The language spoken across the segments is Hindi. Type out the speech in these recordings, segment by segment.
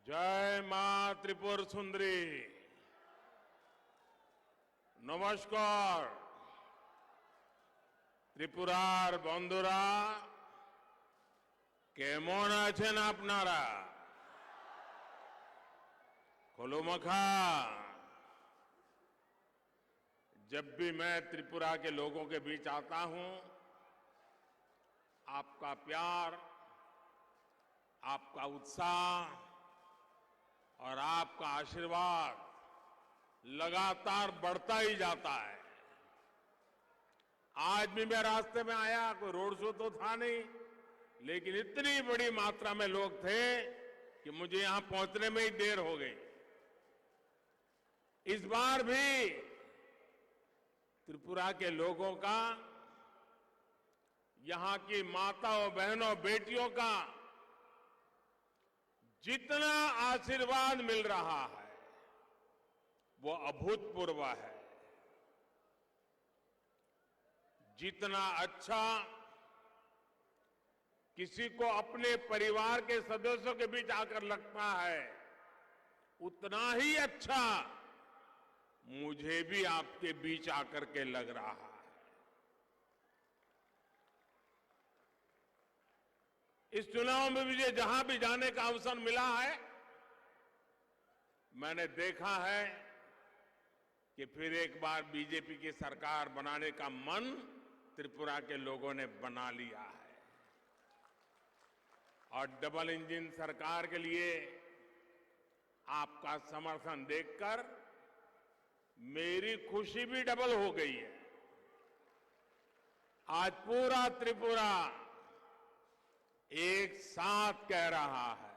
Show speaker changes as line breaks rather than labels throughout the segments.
जय मां त्रिपुर सुंदरी। नमस्कार त्रिपुरार बंधुरा केमन आছেন আপনারা? खुलुमखा। जब भी मैं त्रिपुरा के लोगों के बीच आता हूं, आपका प्यार, आपका उत्साह और आपका आशीर्वाद लगातार बढ़ता ही जाता है। आज भी मैं रास्ते में आया, कोई रोड शो तो था नहीं, लेकिन इतनी बड़ी मात्रा में लोग थे कि मुझे यहां पहुंचने में ही देर हो गई। इस बार भी त्रिपुरा के लोगों का, यहां की माताओं, बहनों, बेटियों का जितना आशीर्वाद मिल रहा है वो अभूतपूर्व है। जितना अच्छा किसी को अपने परिवार के सदस्यों के बीच आकर लगता है, उतना ही अच्छा मुझे भी आपके बीच आकर के लग रहा है। इस चुनाव में मुझे जहां भी जाने का अवसर मिला है, मैंने देखा है कि फिर एक बार बीजेपी की सरकार बनाने का मन त्रिपुरा के लोगों ने बना लिया है। और डबल इंजन सरकार के लिए आपका समर्थन देखकर मेरी खुशी भी डबल हो गई है। आज पूरा त्रिपुरा एक साथ कह रहा है,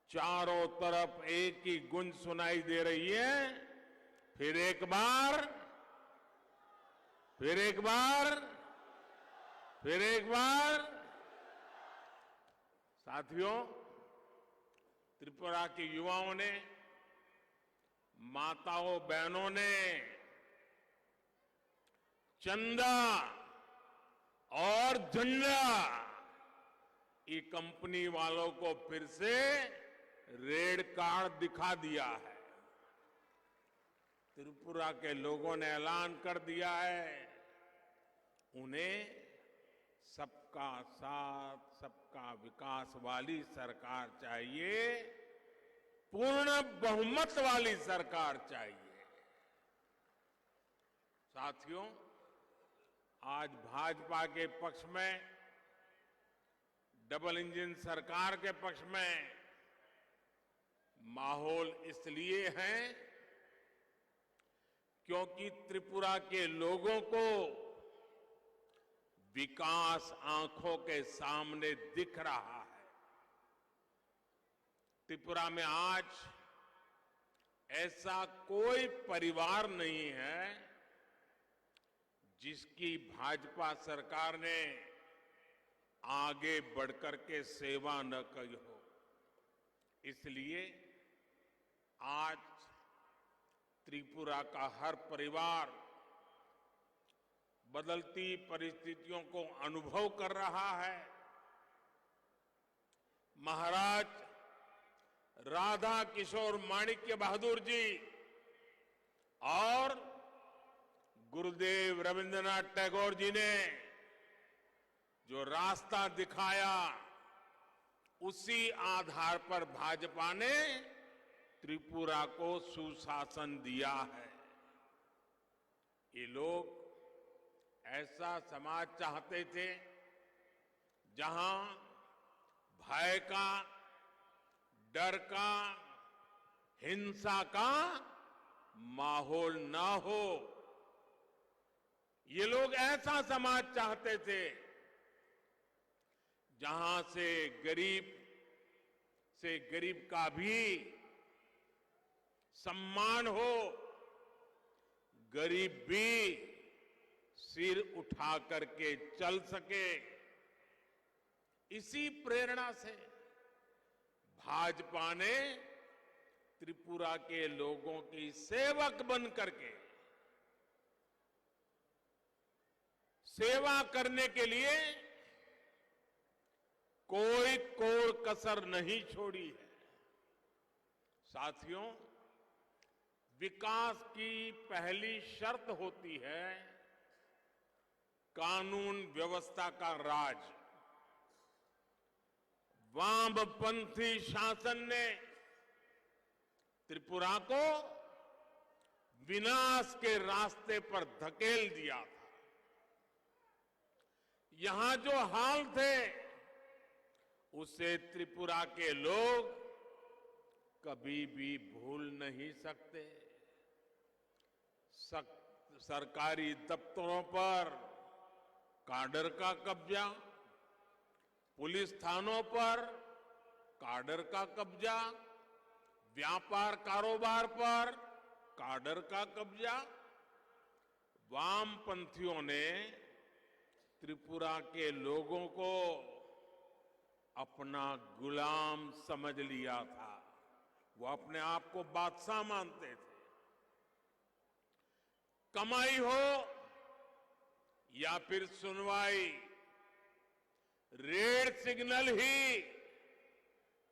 चारों तरफ एक ही गूंज सुनाई दे रही है, फिर एक बार, फिर एक बार, फिर एक बार। साथियों, त्रिपुरा के युवाओं ने, माताओं, बहनों ने चंदा और झंडा ये कंपनी वालों को फिर से रेड कार्ड दिखा दिया है। त्रिपुरा के लोगों ने ऐलान कर दिया है, उन्हें सबका साथ, सबका विकास वाली सरकार चाहिए, पूर्ण बहुमत वाली सरकार चाहिए। साथियों, आज भाजपा के पक्ष में, डबल इंजन सरकार के पक्ष में माहौल इसलिए है क्योंकि त्रिपुरा के लोगों को विकास आंखों के सामने दिख रहा है। त्रिपुरा में आज ऐसा कोई परिवार नहीं है जिसकी भाजपा सरकार ने आगे बढ़कर के सेवा न की हो। इसलिए आज त्रिपुरा का हर परिवार बदलती परिस्थितियों को अनुभव कर रहा है। महाराज राधा किशोर माणिक्य बहादुर जी और गुरुदेव रविंद्रनाथ टैगोर जी ने जो रास्ता दिखाया, उसी आधार पर भाजपा ने त्रिपुरा को सुशासन दिया है। ये लोग ऐसा समाज चाहते थे जहां भय का, डर का, हिंसा का माहौल ना हो। ये लोग ऐसा समाज चाहते थे जहां से गरीब का भी सम्मान हो, गरीब भी सिर उठा करके चल सके। इसी प्रेरणा से भाजपा ने त्रिपुरा के लोगों की सेवक बन करके सेवा करने के लिए कोई कोर कसर नहीं छोड़ी है। साथियों, विकास की पहली शर्त होती है कानून व्यवस्था का राज। वामपंथी शासन ने त्रिपुरा को विनाश के रास्ते पर धकेल दिया था। यहां जो हाल थे उसे त्रिपुरा के लोग कभी भी भूल नहीं सकते। सरकारी दफ्तरों पर काडर का कब्जा, पुलिस थानों पर काडर का कब्जा, व्यापार कारोबार पर काडर का कब्जा। वामपंथियों ने त्रिपुरा के लोगों को अपना गुलाम समझ लिया था। वो अपने आप को बादशाह मानते थे। कमाई हो या फिर सुनवाई, रेड सिग्नल ही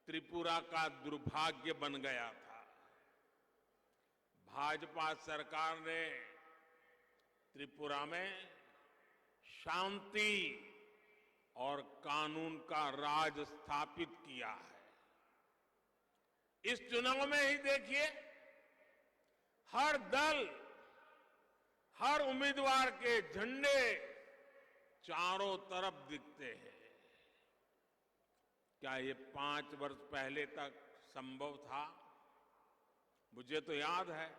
त्रिपुरा का दुर्भाग्य बन गया था। भाजपा सरकार ने त्रिपुरा में शांति और कानून का राज स्थापित किया है। इस चुनाव में ही देखिए, हर दल, हर उम्मीदवार के झंडे चारों तरफ दिखते हैं। क्या ये 5 वर्ष पहले तक संभव था? मुझे तो याद है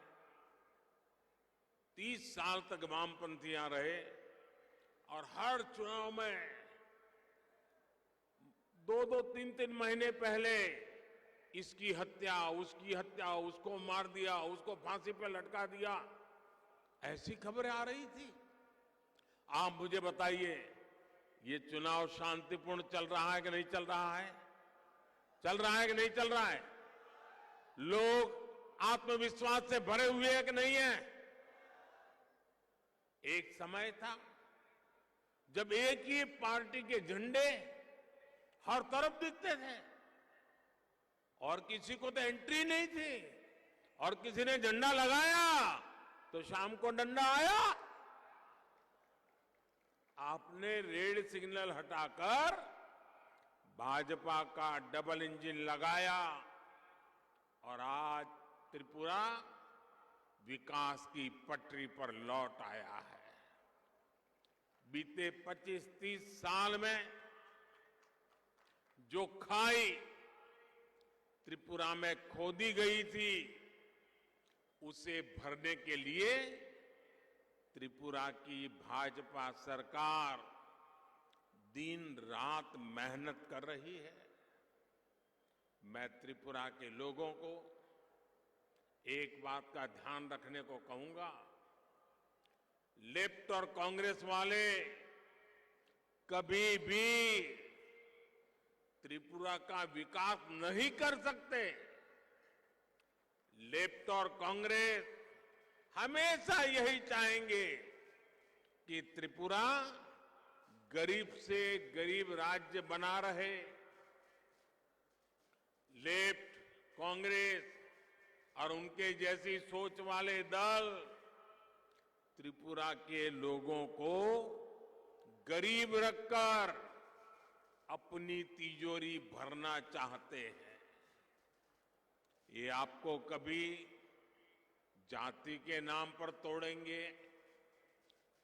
30 साल तक वामपंथियां रहे और हर चुनाव में 2-2, 3-3 महीने पहले इसकी हत्या, उसकी हत्या, उसको मार दिया, उसको फांसी पर लटका दिया, ऐसी खबरें आ रही थी। आप मुझे बताइए, ये चुनाव शांतिपूर्ण चल रहा है कि नहीं चल रहा है? चल रहा है कि नहीं चल रहा है? लोग आत्मविश्वास से भरे हुए हैं कि नहीं है? एक समय था जब एक ही पार्टी के झंडे हर तरफ दिखते थे और किसी को तो एंट्री नहीं थी, और किसी ने झंडा लगाया तो शाम को डंडा आया। आपने रेड सिग्नल हटाकर भाजपा का डबल इंजन लगाया और आज त्रिपुरा विकास की पटरी पर लौट आया है। बीते 25-30 साल में जो खाई त्रिपुरा में खोदी गई थी, उसे भरने के लिए त्रिपुरा की भाजपा सरकार दिन रात मेहनत कर रही है। मैं त्रिपुरा के लोगों को एक बात का ध्यान रखने को कहूंगा, लेफ्ट और कांग्रेस वाले कभी भी त्रिपुरा का विकास नहीं कर सकते। लेफ्ट और कांग्रेस हमेशा यही चाहेंगे कि त्रिपुरा गरीब से गरीब राज्य बना रहे। लेफ्ट, कांग्रेस और उनके जैसी सोच वाले दल त्रिपुरा के लोगों को गरीब रखकर अपनी तिजोरी भरना चाहते हैं। ये आपको कभी जाति के नाम पर तोड़ेंगे,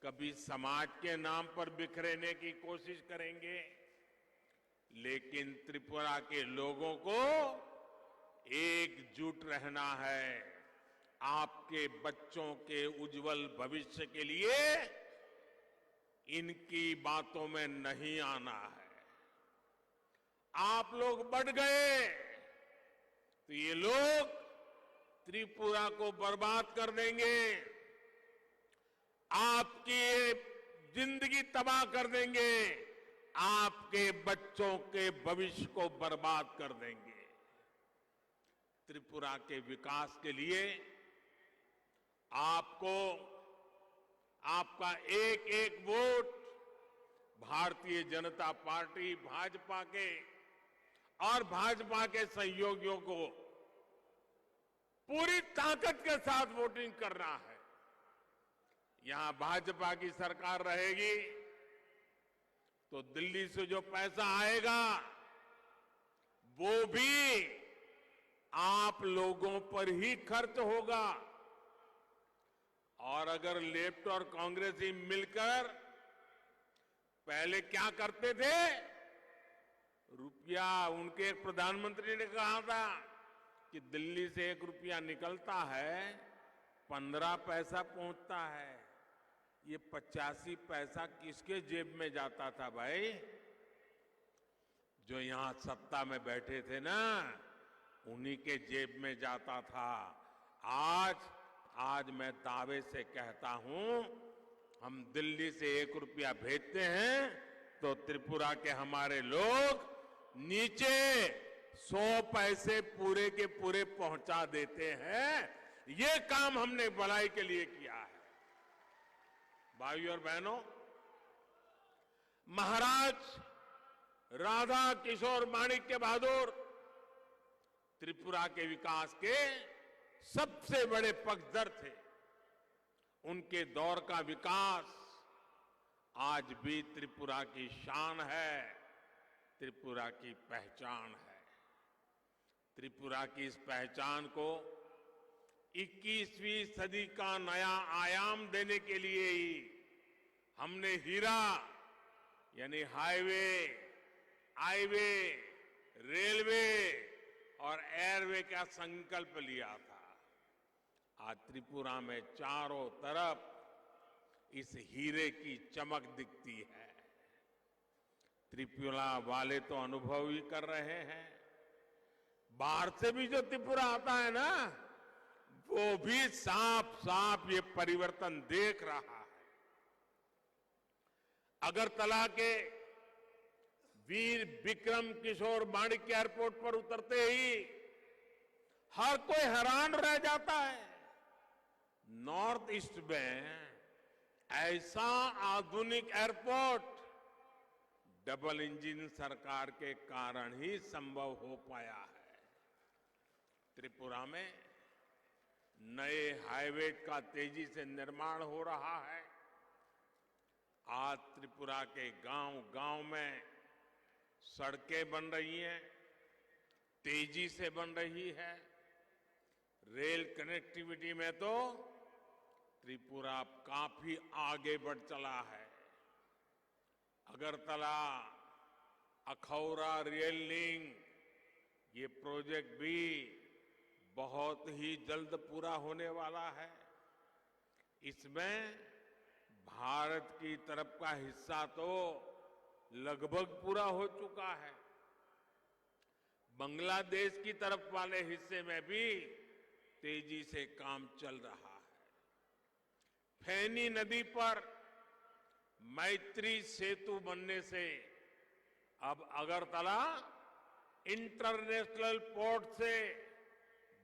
कभी समाज के नाम पर बिखरने की कोशिश करेंगे, लेकिन त्रिपुरा के लोगों को एकजुट रहना है। आपके बच्चों के उज्जवल भविष्य के लिए इनकी बातों में नहीं आना है। आप लोग बढ़ गए तो ये लोग त्रिपुरा को बर्बाद कर देंगे, आपकी जिंदगी तबाह कर देंगे, आपके बच्चों के भविष्य को बर्बाद कर देंगे। त्रिपुरा के विकास के लिए आपको आपका एक एक वोट भारतीय जनता पार्टी, भाजपा के और भाजपा के सहयोगियों को पूरी ताकत के साथ वोटिंग करना है। यहां भाजपा की सरकार रहेगी तो दिल्ली से जो पैसा आएगा वो भी आप लोगों पर ही खर्च होगा। और अगर लेफ्ट और कांग्रेस ही मिलकर पहले क्या करते थे, रुपया, उनके एक प्रधानमंत्री ने कहा था कि दिल्ली से 1 रुपया निकलता है 15 पैसा पहुंचता है। ये 85 पैसा किसके जेब में जाता था भाई? जो यहां सत्ता में बैठे थे ना, उन्हीं के जेब में जाता था। आज मैं दावे से कहता हूं, हम दिल्ली से 1 रुपया भेजते हैं तो त्रिपुरा के हमारे लोग नीचे 100 पैसे पूरे के पूरे पहुंचा देते हैं। ये काम हमने भलाई के लिए किया है। भाइयों और बहनों, महाराज राधा किशोर माणिक्य बहादुर त्रिपुरा के विकास के सबसे बड़े पक्षधर थे। उनके दौर का विकास आज भी त्रिपुरा की शान है, त्रिपुरा की पहचान है। त्रिपुरा की इस पहचान को 21वीं सदी का नया आयाम देने के लिए ही हमने हीरा यानी हाईवे, हाईवे, रेलवे और एयरवे का संकल्प लिया था। आज त्रिपुरा में चारों तरफ इस हीरे की चमक दिखती है। त्रिपुरा वाले तो अनुभव ही कर रहे हैं। बाहर से भी जो त्रिपुरा आता है ना, वो भी साफ साफ ये परिवर्तन देख रहा है। अगरतला के वीर विक्रम किशोर माणिक्य एयरपोर्ट पर उतरते ही हर कोई हैरान रह जाता है। नॉर्थ ईस्ट में ऐसा आधुनिक एयरपोर्ट डबल इंजन सरकार के कारण ही संभव हो पाया है। त्रिपुरा में नए हाईवे का तेजी से निर्माण हो रहा है। आज त्रिपुरा के गांव-गांव में सड़कें बन रही हैं, तेजी से बन रही है। रेल कनेक्टिविटी में तो त्रिपुरा काफी आगे बढ़ चला है। अगरतला अखौरा रेल लिंक ये प्रोजेक्ट भी बहुत ही जल्द पूरा होने वाला है। इसमें भारत की तरफ का हिस्सा तो लगभग पूरा हो चुका है। बांग्लादेश की तरफ वाले हिस्से में भी तेजी से काम चल रहा है। फैनी नदी पर मैत्री सेतु बनने से अब अगरतला इंटरनेशनल पोर्ट से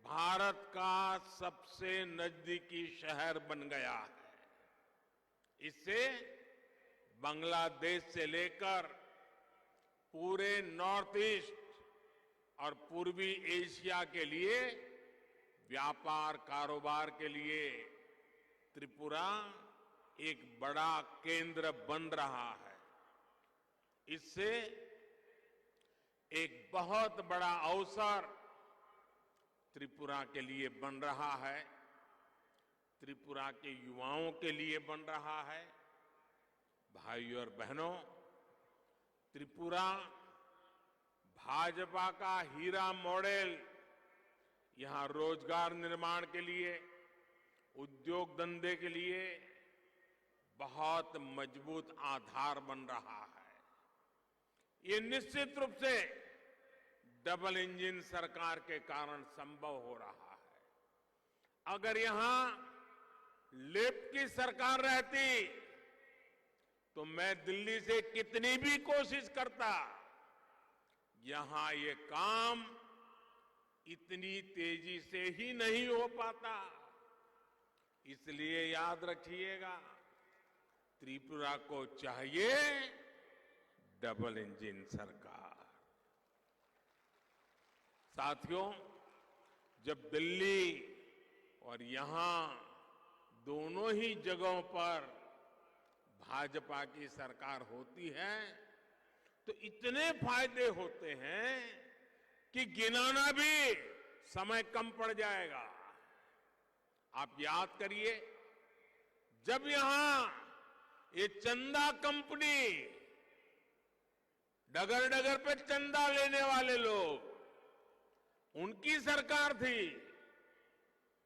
भारत का सबसे नजदीकी शहर बन गया है। इससे बांग्लादेश से लेकर पूरे नॉर्थ ईस्ट और पूर्वी एशिया के लिए व्यापार कारोबार के लिए त्रिपुरा एक बड़ा केंद्र बन रहा है। इससे एक बहुत बड़ा अवसर त्रिपुरा के लिए बन रहा है, त्रिपुरा के युवाओं के लिए बन रहा है। भाइयों और बहनों, त्रिपुरा भाजपा का हीरा मॉडल यहां रोजगार निर्माण के लिए, उद्योग धंधे के लिए बहुत मजबूत आधार बन रहा है। ये निश्चित रूप से डबल इंजन सरकार के कारण संभव हो रहा है। अगर यहां लेफ्ट की सरकार रहती तो मैं दिल्ली से कितनी भी कोशिश करता, यहां ये काम इतनी तेजी से ही नहीं हो पाता। इसलिए याद रखिएगा, त्रिपुरा को चाहिए डबल इंजन सरकार। साथियों, जब दिल्ली और यहां दोनों ही जगहों पर भाजपा की सरकार होती है तो इतने फायदे होते हैं कि गिनाना भी समय कम पड़ जाएगा। आप याद करिए, जब यहां ये चंदा कंपनी, डगर डगर पे चंदा लेने वाले लोग, उनकी सरकार थी,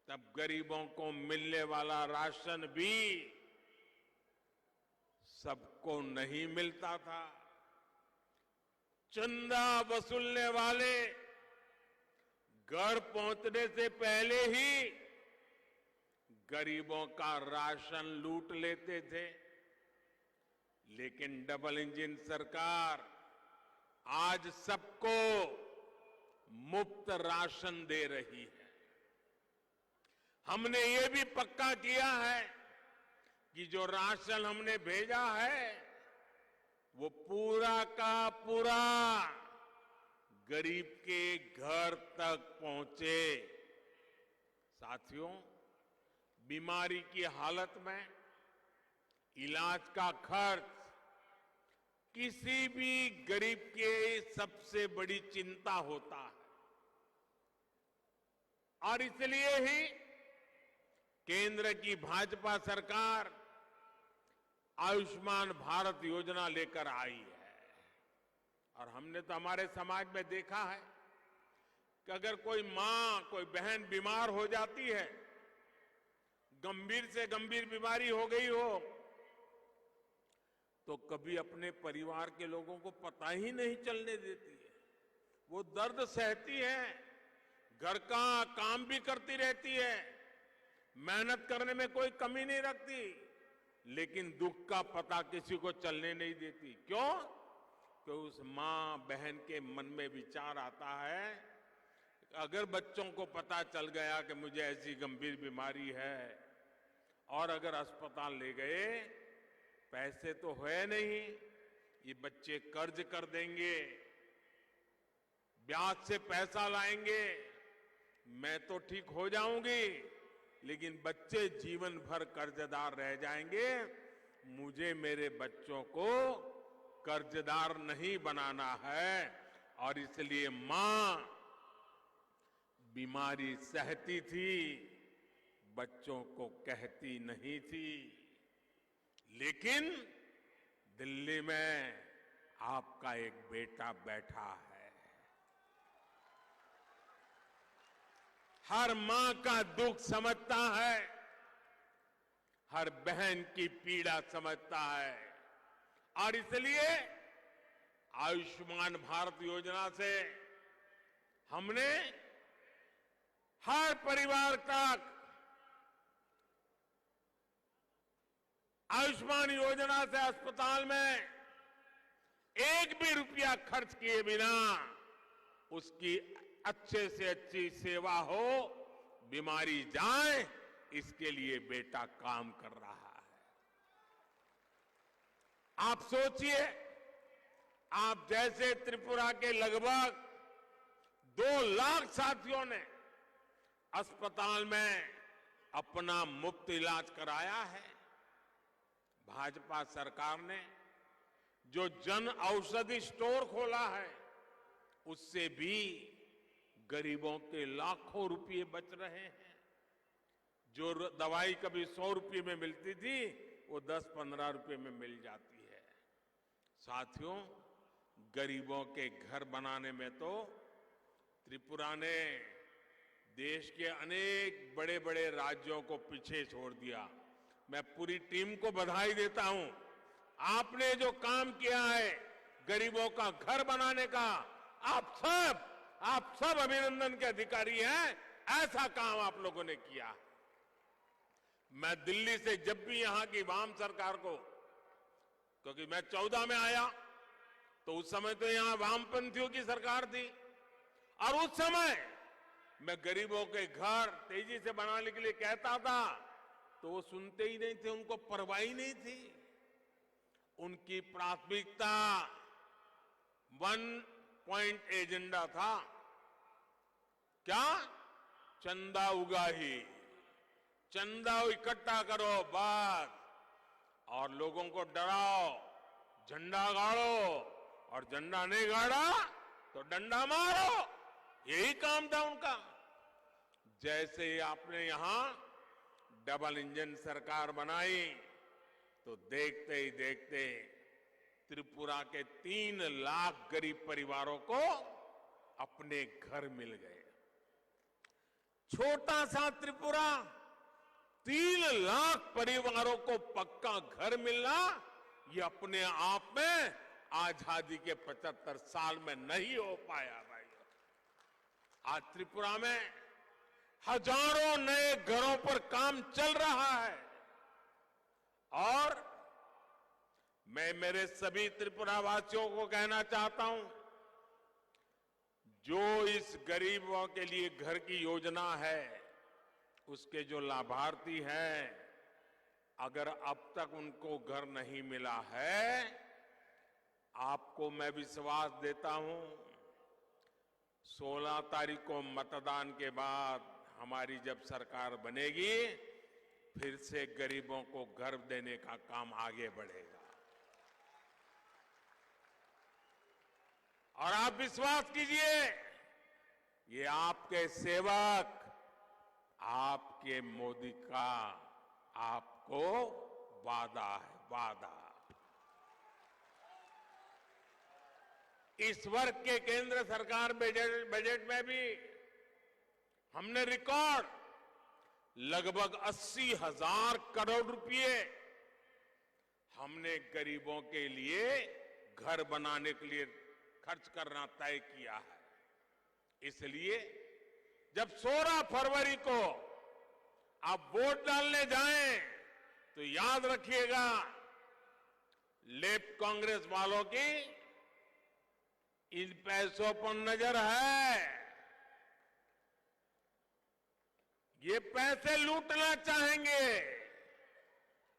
तब गरीबों को मिलने वाला राशन भी सबको नहीं मिलता था। चंदा वसूलने वाले घर पहुंचने से पहले ही गरीबों का राशन लूट लेते थे। लेकिन डबल इंजन सरकार आज सबको मुफ्त राशन दे रही है। हमने ये भी पक्का किया है कि जो राशन हमने भेजा है वो पूरा का पूरा गरीब के घर तक पहुंचे। साथियों, बीमारी की हालत में इलाज का खर्च किसी भी गरीब के सबसे बड़ी चिंता होता है और इसलिए ही केंद्र की भाजपा सरकार आयुष्मान भारत योजना लेकर आई है। और हमने तो हमारे समाज में देखा है कि अगर कोई मां, कोई बहन बीमार हो जाती है, गंभीर से गंभीर बीमारी हो गई हो, तो कभी अपने परिवार के लोगों को पता ही नहीं चलने देती है। वो दर्द सहती है, घर का काम भी करती रहती है, मेहनत करने में कोई कमी नहीं रखती, लेकिन दुख का पता किसी को चलने नहीं देती। क्यों? कि उस मां बहन के मन में विचार आता है, अगर बच्चों को पता चल गया कि मुझे ऐसी गंभीर बीमारी है और अगर अस्पताल ले गए, पैसे तो है नहीं, ये बच्चे कर्ज कर देंगे, ब्याज से पैसा लाएंगे, मैं तो ठीक हो जाऊंगी लेकिन बच्चे जीवन भर कर्जदार रह जाएंगे। मुझे मेरे बच्चों को कर्जदार नहीं बनाना है और इसलिए मां बीमारी सहती थी, बच्चों को कहती नहीं थी। लेकिन दिल्ली में आपका एक बेटा बैठा है, हर मां का दुख समझता है, हर बहन की पीड़ा समझता है और इसलिए आयुष्मान भारत योजना से हमने हर परिवार तक आयुष्मान योजना से अस्पताल में एक भी रुपया खर्च किए बिना उसकी अच्छे से अच्छी सेवा हो, बीमारी जाए, इसके लिए बेटा काम कर रहा है। आप सोचिए, आप जैसे त्रिपुरा के लगभग 2 लाख साथियों ने अस्पताल में अपना मुफ्त इलाज कराया है। भाजपा सरकार ने जो जन औषधि स्टोर खोला है, उससे भी गरीबों के लाखों रुपये बच रहे हैं। जो दवाई कभी 100 रुपये में मिलती थी, वो 10-15 रुपये में मिल जाती है। साथियों, गरीबों के घर बनाने में तो त्रिपुरा ने देश के अनेक बड़े बड़े राज्यों को पीछे छोड़ दिया। मैं पूरी टीम को बधाई देता हूं। आपने जो काम किया है गरीबों का घर बनाने का, आप सब अभिनंदन के अधिकारी हैं। ऐसा काम आप लोगों ने किया। मैं दिल्ली से जब भी यहां की वाम सरकार को, क्योंकि मैं 14 में आया तो उस समय तो यहां वामपंथियों की सरकार थी और उस समय मैं गरीबों के घर तेजी से बनाने के लिए कहता था तो वो सुनते ही नहीं थे, उनको परवाह ही नहीं थी। उनकी प्राथमिकता 1 पॉइंट एजेंडा था। क्या? चंदा उगाही। चंदा इकट्ठा करो बस, और लोगों को डराओ, झंडा गाड़ो, और झंडा नहीं गाड़ा तो डंडा मारो। यही काम था उनका। जैसे ही आपने यहां डबल इंजन सरकार बनाई तो देखते ही देखते त्रिपुरा के 3 लाख गरीब परिवारों को अपने घर मिल गए। छोटा सा त्रिपुरा, 3 लाख परिवारों को पक्का घर मिलना, ये अपने आप में आजादी के 75 साल में नहीं हो पाया भाइयों। आज त्रिपुरा में हजारों नए घरों पर काम चल रहा है, और मैं मेरे सभी त्रिपुरा वासियों को कहना चाहता हूं, जो इस गरीबों के लिए घर की योजना है, उसके जो लाभार्थी हैं, अगर अब तक उनको घर नहीं मिला है, आपको मैं विश्वास देता हूं 16 तारीख को मतदान के बाद हमारी जब सरकार बनेगी, फिर से गरीबों को घर देने का काम आगे बढ़ेगा। और आप विश्वास कीजिए, ये आपके सेवक, आपके मोदी का आपको वादा है, वादा। इस वर्ष के केंद्र सरकार बजट में भी हमने रिकॉर्ड लगभग 80,000 करोड़ रुपए हमने गरीबों के लिए घर बनाने के लिए खर्च करना तय किया है। इसलिए जब 16 फरवरी को आप वोट डालने जाएं तो याद रखिएगा, लेफ्ट कांग्रेस वालों की इन पैसों पर नजर है। ये पैसे लूटना चाहेंगे,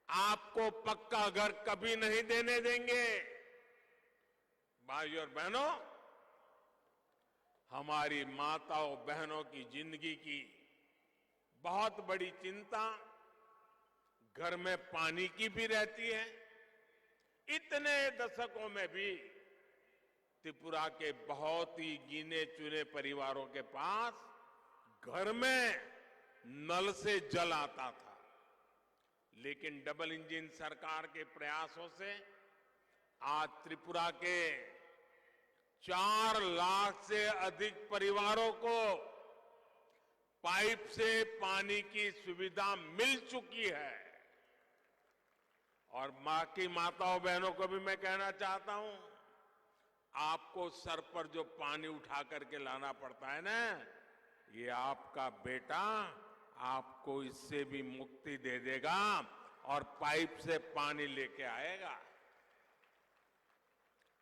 आपको पक्का घर कभी नहीं देने देंगे। भाइयों और बहनों, हमारी माताओं बहनों की जिंदगी की बहुत बड़ी चिंता घर में पानी की भी रहती है। इतने दशकों में भी त्रिपुरा के बहुत ही गिने चुने परिवारों के पास घर में नल से जल आता था, लेकिन डबल इंजन सरकार के प्रयासों से आज त्रिपुरा के 4 लाख से अधिक परिवारों को पाइप से पानी की सुविधा मिल चुकी है। और मां की माताओं बहनों को भी मैं कहना चाहता हूं, आपको सर पर जो पानी उठा करके लाना पड़ता है ना, ये आपका बेटा आपको इससे भी मुक्ति दे देगा और पाइप से पानी लेके आएगा।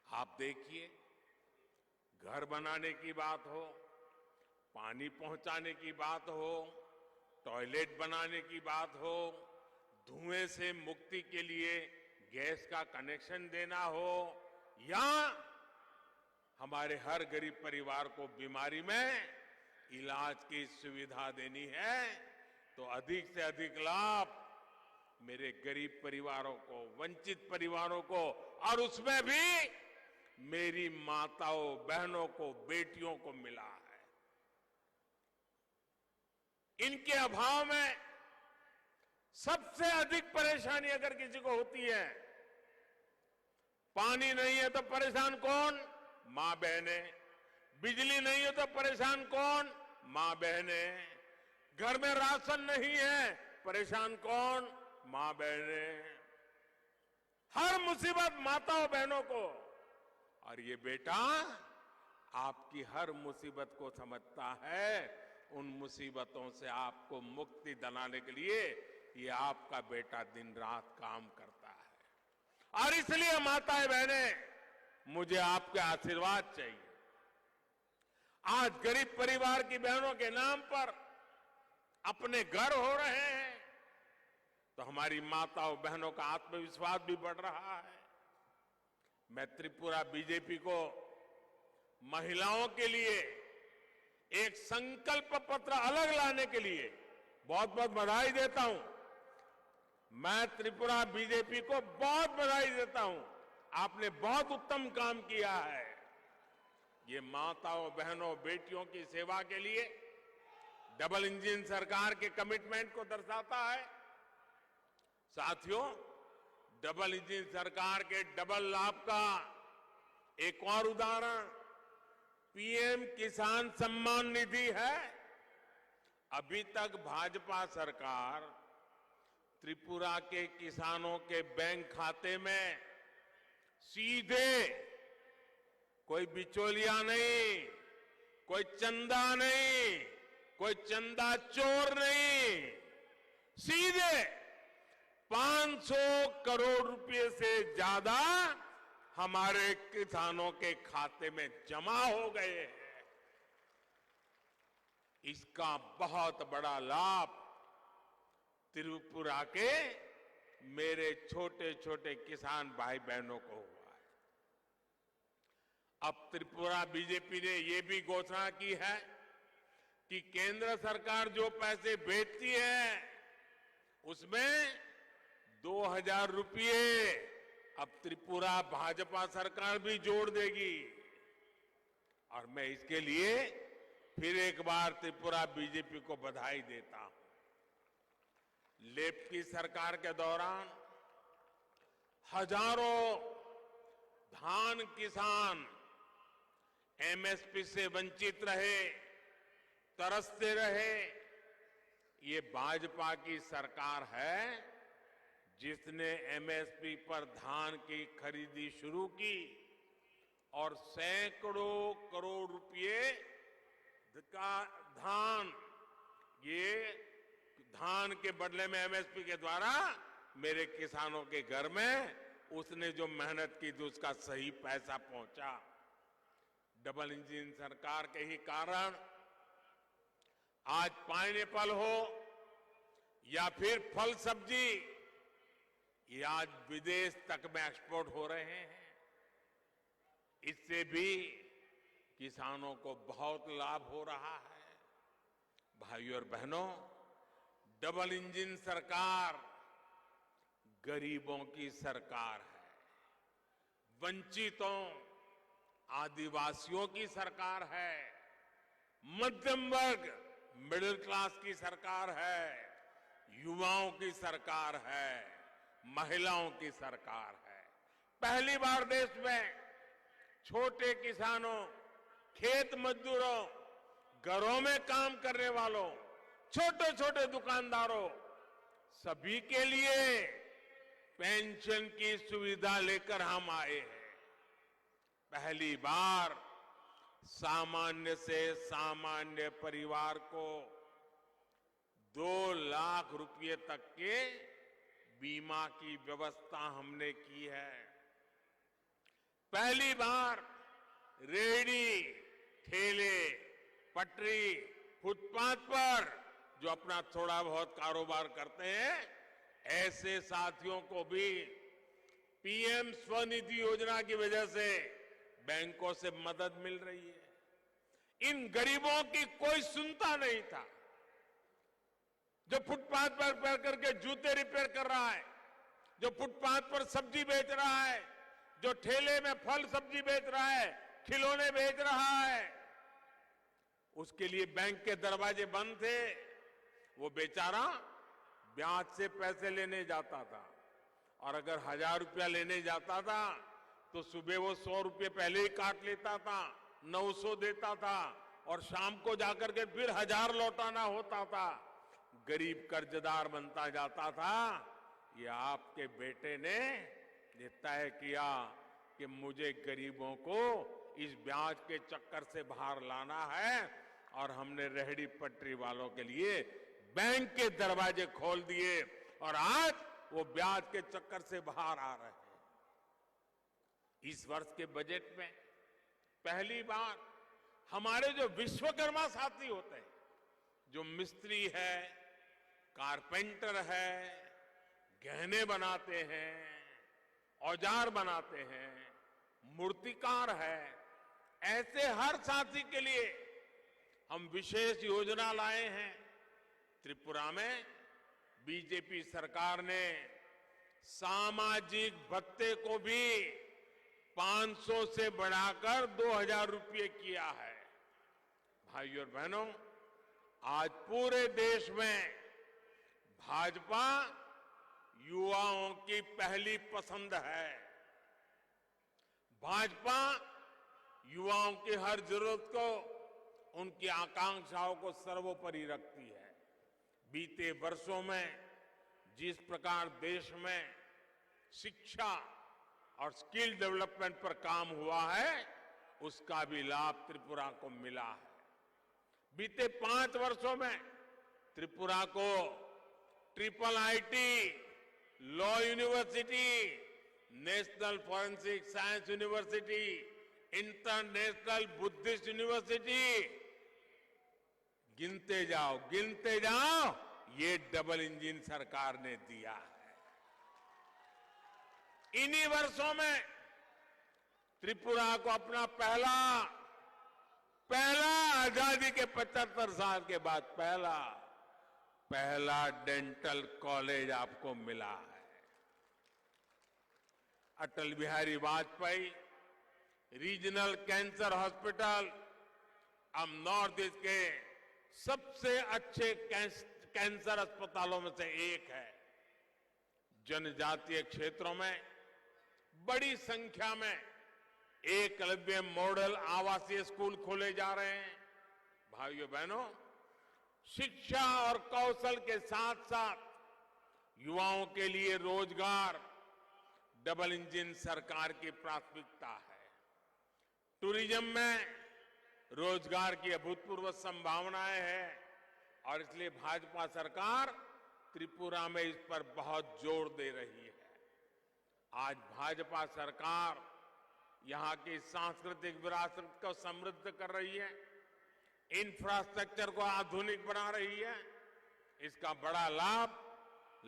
आप देखिए, घर बनाने की बात हो, पानी पहुंचाने की बात हो, टॉयलेट बनाने की बात हो, धुएं से मुक्ति के लिए गैस का कनेक्शन देना हो, या हमारे हर गरीब परिवार को बीमारी में इलाज की सुविधा देनी है, तो अधिक से अधिक लाभ मेरे गरीब परिवारों को, वंचित परिवारों को, और उसमें भी मेरी माताओं बहनों को, बेटियों को मिला है। इनके अभाव में सबसे अधिक परेशानी अगर किसी को होती है, पानी नहीं है तो परेशान कौन? मां बहने। बिजली नहीं है तो परेशान कौन? मां बहने। घर में राशन नहीं है, परेशान कौन? मां बहने। हर मुसीबत माताओं बहनों को, और ये बेटा आपकी हर मुसीबत को समझता है। उन मुसीबतों से आपको मुक्ति दिलाने के लिए ये आपका बेटा दिन रात काम करता है। और इसलिए माताएं बहनें, मुझे आपके आशीर्वाद चाहिए। आज गरीब परिवार की बहनों के नाम पर अपने घर हो रहे हैं, तो हमारी माताओं बहनों का आत्मविश्वास भी बढ़ रहा है। मैं त्रिपुरा बीजेपी को महिलाओं के लिए एक संकल्प पत्र अलग लाने के लिए बहुत बहुत बधाई देता हूं। मैं त्रिपुरा बीजेपी को बहुत बधाई देता हूं। आपने बहुत उत्तम काम किया है। ये माताओं, बहनों, बेटियों की सेवा के लिए डबल इंजन सरकार के कमिटमेंट को दर्शाता है। साथियों, डबल इंजन सरकार के डबल लाभ का एक और उदाहरण पीएम किसान सम्मान निधि है। अभी तक भाजपा सरकार त्रिपुरा के किसानों के बैंक खाते में सीधे, कोई बिचौलिया नहीं, कोई चंदा नहीं, कोई चंदा चोर नहीं, सीधे 500 करोड़ रुपए से ज्यादा हमारे किसानों के खाते में जमा हो गए हैं। इसका बहुत बड़ा लाभ त्रिपुरा के मेरे छोटे छोटे किसान भाई बहनों को हुआ है। अब त्रिपुरा बीजेपी ने यह भी घोषणा की है कि केंद्र सरकार जो पैसे भेजती है उसमें 2000 रुपये अब त्रिपुरा भाजपा सरकार भी जोड़ देगी। और मैं इसके लिए फिर एक बार त्रिपुरा बीजेपी को बधाई देता हूं। लेफ्ट की सरकार के दौरान हजारों धान किसान एमएसपी से वंचित रहे, तरसते रहे। ये भाजपा की सरकार है जिसने एमएसपी पर धान की खरीदी शुरू की और सैकड़ों करोड़ रुपए का धान, ये धान के बदले में एमएसपी के द्वारा मेरे किसानों के घर में उसने जो मेहनत की थी उसका सही पैसा पहुंचा। डबल इंजन सरकार के ही कारण आज पाइनएप्पल हो या फिर फल सब्जी, ये आज विदेश तक में एक्सपोर्ट हो रहे हैं। इससे भी किसानों को बहुत लाभ हो रहा है। भाइयों और बहनों, डबल इंजन सरकार गरीबों की सरकार है, वंचितों, आदिवासियों की सरकार है, मध्यम वर्ग, मिडिल क्लास की सरकार है, युवाओं की सरकार है, महिलाओं की सरकार है। पहली बार देश में छोटे किसानों, खेत मजदूरों, घरों में काम करने वालों, छोटे छोटे दुकानदारों, सभी के लिए पेंशन की सुविधा लेकर हम आए हैं। पहली बार सामान्य से सामान्य परिवार को 2 लाख रुपए तक के बीमा की व्यवस्था हमने की है। पहली बार रेहड़ी, ठेले, पटरी, फुटपाथ पर जो अपना थोड़ा बहुत कारोबार करते हैं, ऐसे साथियों को भी पीएम स्वनिधि योजना की वजह से बैंकों से मदद मिल रही है। इन गरीबों की कोई सुनता नहीं था। जो फुटपाथ पर बैठ करके जूते रिपेयर कर रहा है, जो फुटपाथ पर सब्जी बेच रहा है, जो ठेले में फल सब्जी बेच रहा है, खिलौने बेच रहा है, उसके लिए बैंक के दरवाजे बंद थे। वो बेचारा ब्याज से पैसे लेने जाता था और अगर 1000 रुपया लेने जाता था तो सुबह वो 100 रुपये पहले ही काट लेता था, 900 देता था और शाम को जाकर के फिर 1000 लौटाना होता था। गरीब कर्जदार बनता जाता था। ये आपके बेटे ने ये तय किया कि मुझे गरीबों को इस ब्याज के चक्कर से बाहर लाना है और हमने रेहड़ी पटरी वालों के लिए बैंक के दरवाजे खोल दिए और आज वो ब्याज के चक्कर से बाहर आ रहे हैं। इस वर्ष के बजट में पहली बार हमारे जो विश्वकर्मा साथी होते हैं, जो मिस्त्री है, कारपेंटर है, गहने बनाते हैं, औजार बनाते हैं, मूर्तिकार है, ऐसे हर साथी के लिए हम विशेष योजना लाए हैं। त्रिपुरा में बीजेपी सरकार ने सामाजिक भत्ते को भी 500 से बढ़ाकर 2000 रुपये किया है। भाइयों और बहनों, आज पूरे देश में भाजपा युवाओं की पहली पसंद है। भाजपा युवाओं की हर जरूरत को, उनकी आकांक्षाओं को सर्वोपरि रखती है। बीते वर्षों में जिस प्रकार देश में शिक्षा और स्किल डेवलपमेंट पर काम हुआ है, उसका भी लाभ त्रिपुरा को मिला है। बीते 5 वर्षों में त्रिपुरा को triple IT, law university, national forensic science university, international Buddhist university, गिनते जाओ, ये डबल इंजन सरकार ने दिया है। इन्हीं वर्षों में त्रिपुरा को अपना पहला आजादी के 75 साल के बाद पहला डेंटल कॉलेज आपको मिला है। Atal Bihari Vajpayee regional cancer hospital अब नॉर्थ ईस्ट के सबसे अच्छे कैंसर अस्पतालों में से एक है। जनजातीय क्षेत्रों में बड़ी संख्या में एकलव्य मॉडल आवासीय स्कूल खोले जा रहे हैं। भाइयों बहनों, शिक्षा और कौशल के साथ साथ युवाओं के लिए रोजगार डबल इंजन सरकार की प्राथमिकता है। टूरिज्म में रोजगार की अभूतपूर्व संभावनाएं हैं और इसलिए भाजपा सरकार त्रिपुरा में इस पर बहुत जोर दे रही है। आज भाजपा सरकार यहां की सांस्कृतिक विरासत को समृद्ध कर रही है, इंफ्रास्ट्रक्चर को आधुनिक बना रही है। इसका बड़ा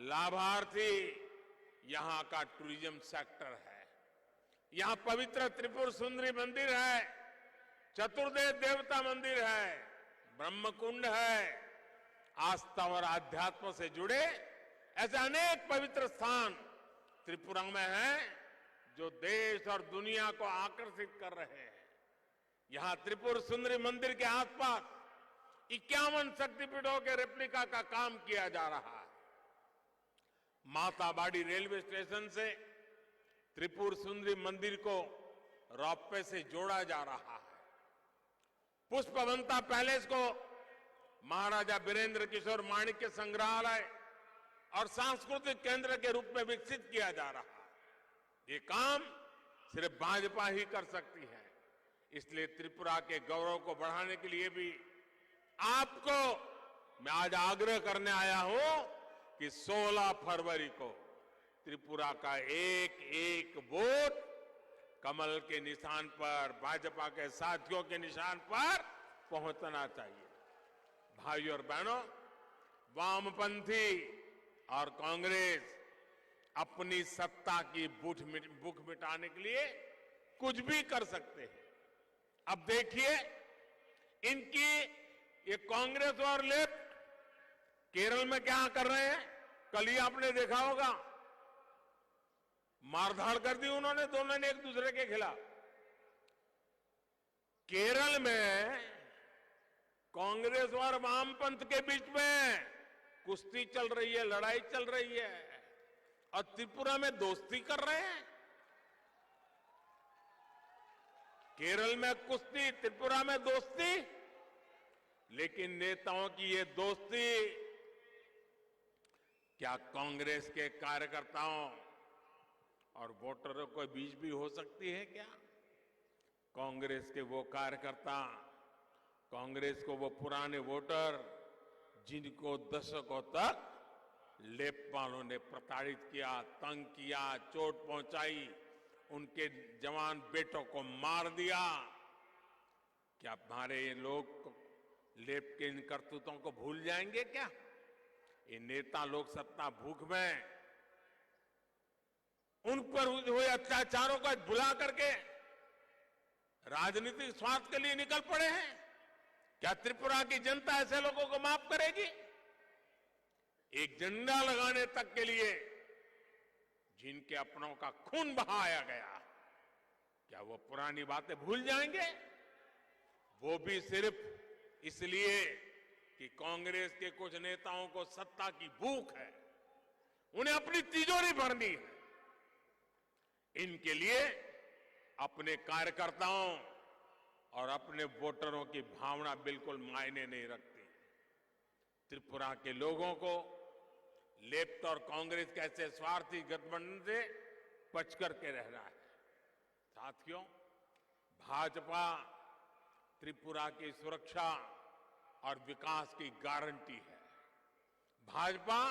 लाभार्थी यहां का टूरिज्म सेक्टर है। यहां पवित्र त्रिपुर सुंदरी मंदिर है, चतुर्देव देवता मंदिर है, ब्रह्म कुंड है। आस्था और आध्यात्म से जुड़े ऐसे अनेक पवित्र स्थान त्रिपुरा में हैं, जो देश और दुनिया को आकर्षित कर रहे हैं। यहां त्रिपुर सुंदरी मंदिर के आसपास 51 शक्तिपीठों के रेप्लिका का काम किया जा रहा है। माताबाड़ी रेलवे स्टेशन से त्रिपुर सुंदरी मंदिर को रोपवे से जोड़ा जा रहा है। पुष्पवंता पैलेस को महाराजा बीरेंद्र किशोर माणिक्य संग्रहालय और सांस्कृतिक केंद्र के रूप में विकसित किया जा रहा है। ये काम सिर्फ भाजपा ही कर सकती है। इसलिए त्रिपुरा के गौरव को बढ़ाने के लिए भी आपको मैं आज आग्रह करने आया हूं कि 16 फरवरी को त्रिपुरा का एक एक वोट कमल के निशान पर, भाजपा के साथियों के निशान पर पहुंचना चाहिए। भाइयों और बहनों, वामपंथी और कांग्रेस अपनी सत्ता की भूख मिटाने के लिए कुछ भी कर सकते हैं। अब देखिए, इनकी ये कांग्रेस और लेफ्ट केरल में क्या कर रहे हैं। कल ही आपने देखा होगा, मारधाड़ कर दी उन्होंने, दोनों ने एक दूसरे के खिलाफ। केरल में कांग्रेस और वामपंथ के बीच में कुश्ती चल रही है, लड़ाई चल रही है, और त्रिपुरा में दोस्ती कर रहे हैं। केरल में कुश्ती, त्रिपुरा में दोस्ती। लेकिन नेताओं की ये दोस्ती क्या कांग्रेस के कार्यकर्ताओं और वोटरों के बीच भी हो सकती है क्या? कांग्रेस के वो कार्यकर्ता, कांग्रेस को वो पुराने वोटर जिनको दशकों तक लेपपालों ने प्रताड़ित किया, तंग किया, चोट पहुंचाई, उनके जवान बेटों को मार दिया, क्या हमारे ये लोग लेप के इन करतूतों को भूल जाएंगे क्या? ये नेता लोग सत्ता भूख में उन पर हुए अत्याचारों को भुला करके राजनीतिक स्वार्थ के लिए निकल पड़े हैं। क्या त्रिपुरा की जनता ऐसे लोगों को माफ करेगी? एक झंडा लगाने तक के लिए जिनके अपनों का खून बहाया गया, क्या वो पुरानी बातें भूल जाएंगे? वो भी सिर्फ इसलिए कि कांग्रेस के कुछ नेताओं को सत्ता की भूख है, उन्हें अपनी तिजोरी भरनी है। इनके लिए अपने कार्यकर्ताओं और अपने वोटरों की भावना बिल्कुल मायने नहीं रखती। त्रिपुरा के लोगों को लेफ्ट और कांग्रेस के ऐसे स्वार्थी गठबंधन से बच करके रहना है। साथियों, भाजपा त्रिपुरा की सुरक्षा और विकास की गारंटी है। भाजपा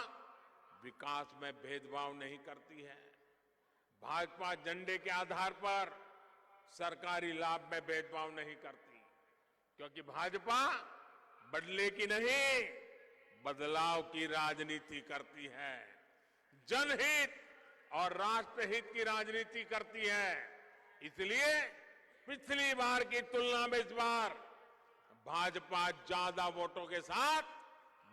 विकास में भेदभाव नहीं करती है। भाजपा झंडे के आधार पर सरकारी लाभ में भेदभाव नहीं करती, क्योंकि भाजपा बदले की नहीं, बदलाव की राजनीति करती है। जनहित और राष्ट्रहित की राजनीति करती है। इसलिए पिछली बार की तुलना में इस बार भाजपा ज्यादा वोटों के साथ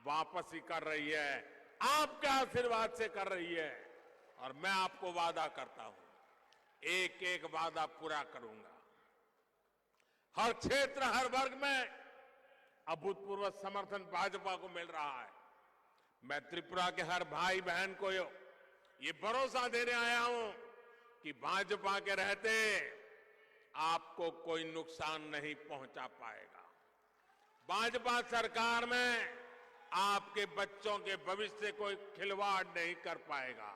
वापसी कर रही है, आपके आशीर्वाद से कर रही है। और मैं आपको वादा करता हूं, एक एक वादा पूरा करूंगा। हर क्षेत्र, हर वर्ग में अभूतपूर्व समर्थन भाजपा को मिल रहा है। मैं त्रिपुरा के हर भाई बहन को ये भरोसा देने आया हूं कि भाजपा के रहते आपको कोई नुकसान नहीं पहुंचा पाएगा। भाजपा सरकार में आपके बच्चों के भविष्य से कोई खिलवाड़ नहीं कर पाएगा।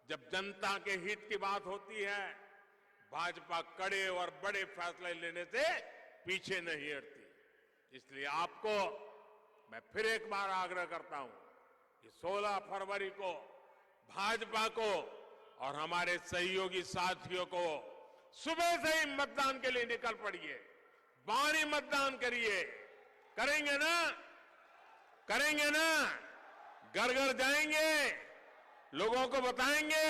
जब जनता के हित की बात होती है, भाजपा कड़े और बड़े फैसले लेने से पीछे नहीं हटती। इसलिए आपको मैं फिर एक बार आग्रह करता हूं कि 16 फरवरी को भाजपा को और हमारे सहयोगी साथियों को सुबह से ही मतदान के लिए निकल पड़िए, बाहरी मतदान करिए। करेंगे ना? करेंगे ना? घर घर जाएंगे, लोगों को बताएंगे,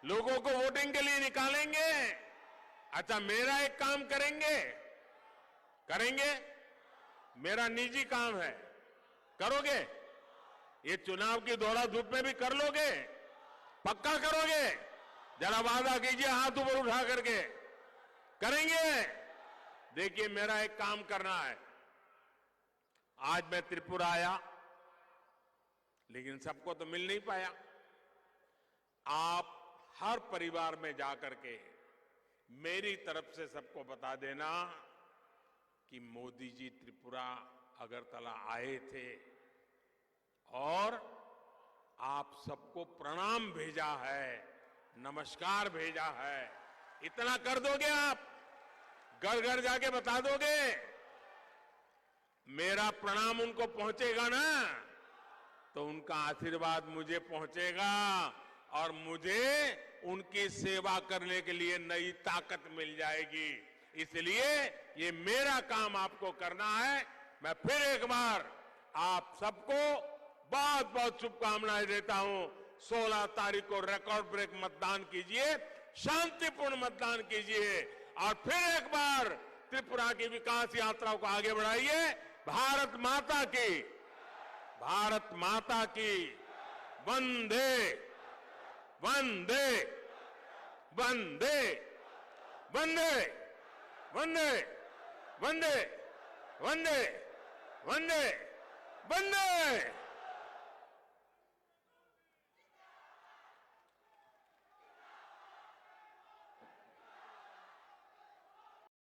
लोगों को वोटिंग के लिए निकालेंगे। अच्छा, मेरा एक काम करेंगे? करेंगे? मेरा निजी काम है, करोगे? ये चुनाव की दौड़ा धूप में भी कर लोगे? पक्का करोगे? जरा वादा कीजिए हाथ ऊपर उठा करके। करेंगे? देखिए, मेरा एक काम करना है। आज मैं त्रिपुरा आया, लेकिन सबको तो मिल नहीं पाया। आप हर परिवार में जाकर के मेरी तरफ से सबको बता देना कि मोदी जी त्रिपुरा अगरतला आए थे और आप सबको प्रणाम भेजा है, नमस्कार भेजा है। इतना कर दोगे आप? घर घर जाके बता दोगे? मेरा प्रणाम उनको पहुंचेगा ना, तो उनका आशीर्वाद मुझे पहुंचेगा और मुझे उनकी सेवा करने के लिए नई ताकत मिल जाएगी। इसलिए ये मेरा काम आपको करना है। मैं फिर एक बार आप सबको बहुत बहुत शुभकामनाएं देता हूं। 16 तारीख को रिकॉर्ड ब्रेक मतदान कीजिए, शांतिपूर्ण मतदान कीजिए और फिर एक बार त्रिपुरा की विकास यात्रा को आगे बढ़ाइए। भारत माता की, भारत माता की वंदे वंदे वंदे वंदे वंदे वंदे वंदे वंदे वंदे